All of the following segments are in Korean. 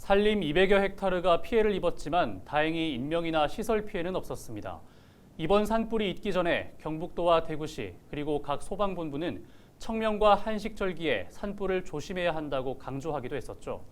산림 200여 헥타르가 피해를 입었지만 다행히 인명이나 시설 피해는 없었습니다. 이번 산불이 있기 전에 경북도와 대구시 그리고 각 소방본부는 청명과 한식절기에 산불을 조심해야 한다고 강조하기도 했었죠.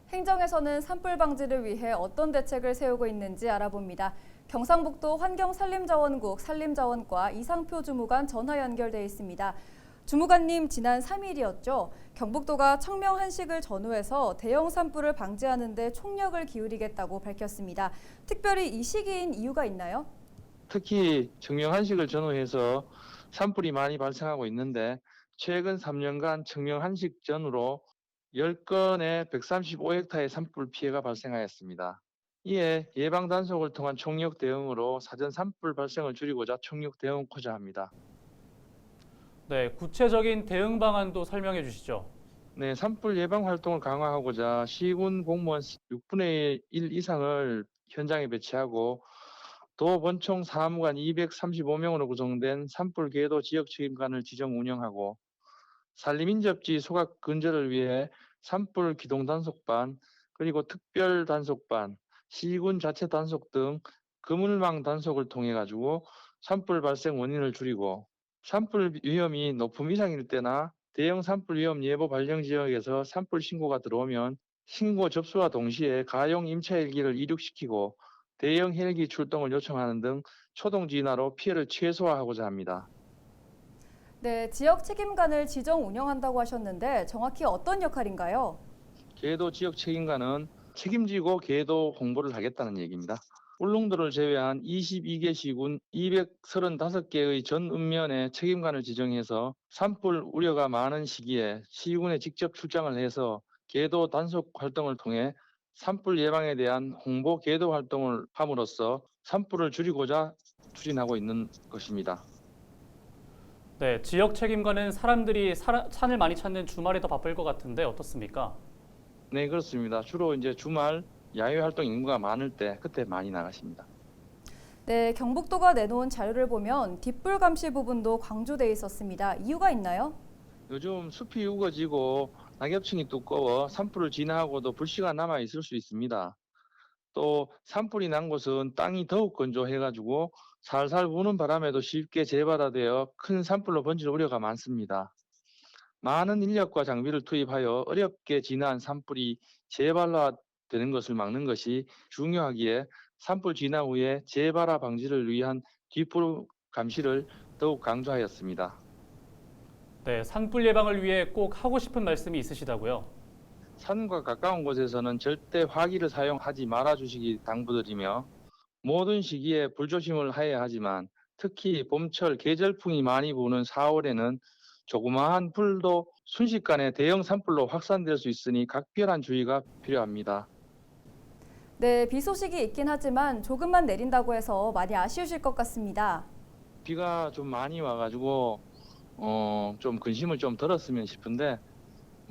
행정에서는 산불 방지를 위해 어떤 대책을 세우고 있는지 알아봅니다. 경상북도 환경산림자원국 산림자원과 이상표 주무관 전화 연결돼 있습니다. 주무관님, 지난 3일이었죠. 경북도가 청명 한식을 전후해서 대형 산불을 방지하는 데 총력을 기울이겠다고 밝혔습니다. 특별히 이 시기인 이유가 있나요? 특히 청명 한식을 전후해서 산불이 많이 발생하고 있는데 최근 3년간 청명 한식 전후로 10건의 135헥타의 산불 피해가 발생하였습니다. 이에 예방 단속을 통한 총력 대응으로 사전 산불 발생을 줄이고자 총력 대응하고자 합니다. 네, 구체적인 대응 방안도 설명해 주시죠. 네, 산불 예방 활동을 강화하고자 시군 공무원 6분의 1 이상을 현장에 배치하고 도 본청 사무관 235명으로 구성된 산불 계도 지역 책임관을 지정 운영하고 산림인접지 소각 근절을 위해 산불 기동 단속반 그리고 특별 단속반, 시군 자체 단속 등 그물망 단속을 통해 가지고 산불 발생 원인을 줄이고 산불 위험이 높음 이상일 때나 대형 산불 위험 예보 발령 지역에서 산불 신고가 들어오면 신고 접수와 동시에 가용 임차 헬기를 이륙시키고 대형 헬기 출동을 요청하는 등 초동 진화로 피해를 최소화하고자 합니다. 네, 지역 책임관을 지정 운영한다고 하셨는데 정확히 어떤 역할인가요? 계도 지역 책임관은 책임지고 계도 홍보를 하겠다는 얘기입니다. 울릉도를 제외한 22개 시군 235개의 전 읍면에 책임관을 지정해서 산불 우려가 많은 시기에 시군에 직접 출장을 해서 계도 단속 활동을 통해 산불 예방에 대한 홍보 계도 활동을 함으로써 산불을 줄이고자 추진하고 있는 것입니다. 네, 지역 책임관은 사람들이 산을 많이 찾는 주말에 더 바쁠 것 같은데 어떻습니까? 네, 그렇습니다. 주로 이제 주말 야외 활동 인구가 많을 때 그때 많이 나가십니다. 네, 경북도가 내놓은 자료를 보면 뒷불 감시 부분도 강조돼 있었습니다. 이유가 있나요? 요즘 숲이 우거지고 낙엽층이 두꺼워 산불을 진화하고도 불씨가 남아 있을 수 있습니다. 또 산불이 난 곳은 땅이 더욱 건조해가지고 살살 부는 바람에도 쉽게 재발화되어 큰 산불로 번질 우려가 많습니다. 많은 인력과 장비를 투입하여 어렵게 진화한 산불이 재발화되는 것을 막는 것이 중요하기에 산불 진화 후에 재발화 방지를 위한 뒷불 감시를 더욱 강조하였습니다. 네, 산불 예방을 위해 꼭 하고 싶은 말씀이 있으시다고요? 산과 가까운 곳에서는 절대 화기를 사용하지 말아 주시기 당부드리며 모든 시기에 불조심을 해야 하지만 특히 봄철 계절풍이 많이 부는 4월에는 조그마한 불도 순식간에 대형 산불로 확산될 수 있으니 각별한 주의가 필요합니다. 네, 비 소식이 있긴 하지만 조금만 내린다고 해서 많이 아쉬우실 것 같습니다. 비가 좀 많이 와가지고 좀 근심을 좀 덜었으면 싶은데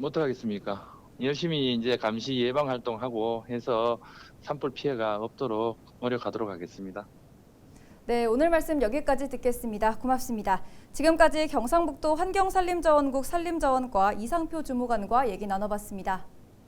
어떡하겠습니까? 열심히 이제 감시 예방 활동하고 해서 산불 피해가 없도록 노력하도록 하겠습니다. 네, 오늘 말씀 여기까지 듣겠습니다. 고맙습니다. 지금까지 경상북도 환경산림자원국 산림자원과 이상표 주무관과 얘기 나눠봤습니다.